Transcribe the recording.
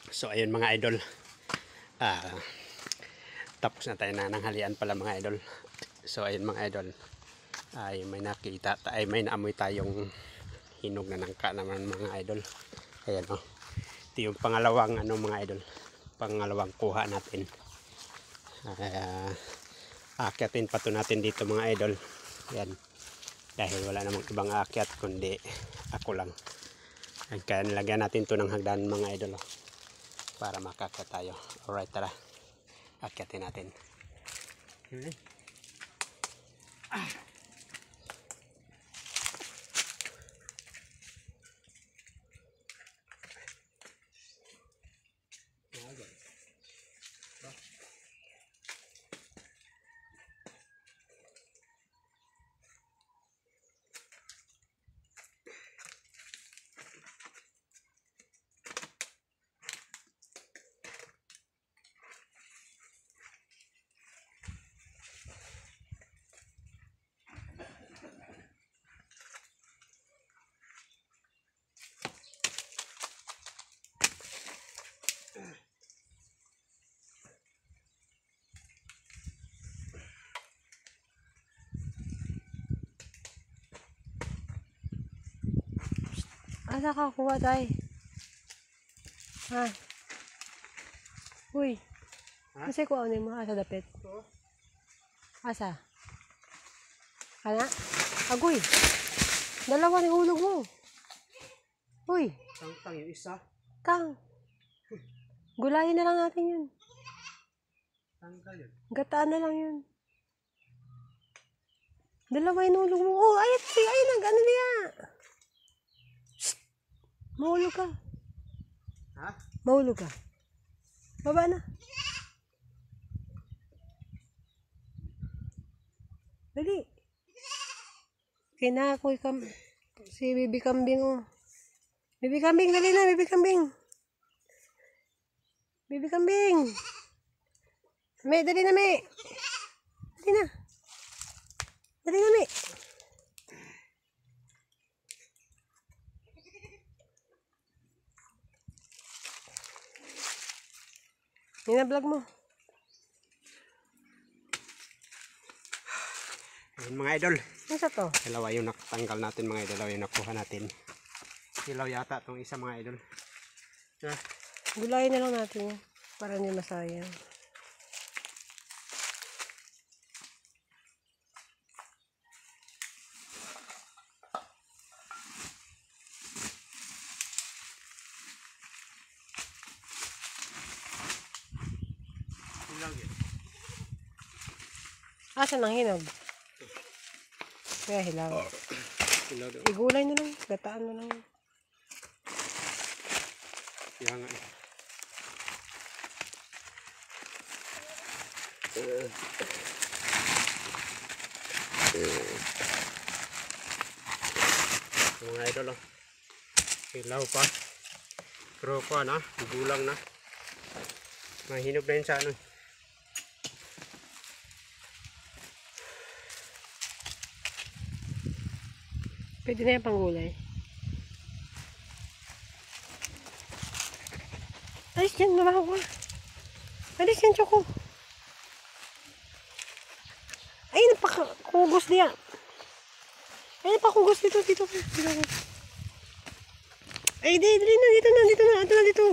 So ayun mga idol, tapos na tayo na nanghalian pala mga idol. So ayun mga idol, ay may nakita, ay may naamoy tayong hinog na nangka naman mga idol. Ayan o, ito yung pangalawang mga idol, pangalawang kuha natin. Aakyatin pa to natin dito mga idol. Ayan, dahil wala namang ibang aakyat kundi ako lang. Kaya nilagyan natin to ng hagdan mga idol para makakyat tayo. Alright, tara, akyatin natin. Asa ka kuha tayo? Ha? Uy. Kasi kuha mo asa dapit. Asa? Kana? Agoy. Dalawa ni hulog mo. Uy. Tang yung isa. Kang. Gulayin na lang natin yun. Tangka yun. Gataan na lang yun. Dalawa yung hulog mo. Oh, ayun. Ayun ang ano niya. Mahulog ka. Ha? Mahulog ka. Baba na. Dali. Kinakoy ka. Si Bibi Kambing oh. Bibi Kambing, dali na. Bibi Kambing. Bibi Kambing. Me, dali na me. Dali na. Dali na me. Ina-vlog mo. Ayun mga idol. Ano sa to? Dalawa yung nakatanggal natin mga idol. Dalawa yung nakuha natin. Hilaw yata itong isa mga idol. Gulayin na lang natin yan. Para hindi masayang. Hilaw yun. Asan ang hinog? Kaya hilaw. Hilaw doon. Igulay na lang. Gataan na lang. Kaya nga. Mga idol oh. Hilaw pa. Pero pa na. Gulang na. Mahinog na yun sa ano. Pwede na yung panggulay. Alis dyan, mabaho ka. Alis dyan, Choco. Ay, napakugos niya. Ay, napakugos dito. Ay, dali na, dito na, dito.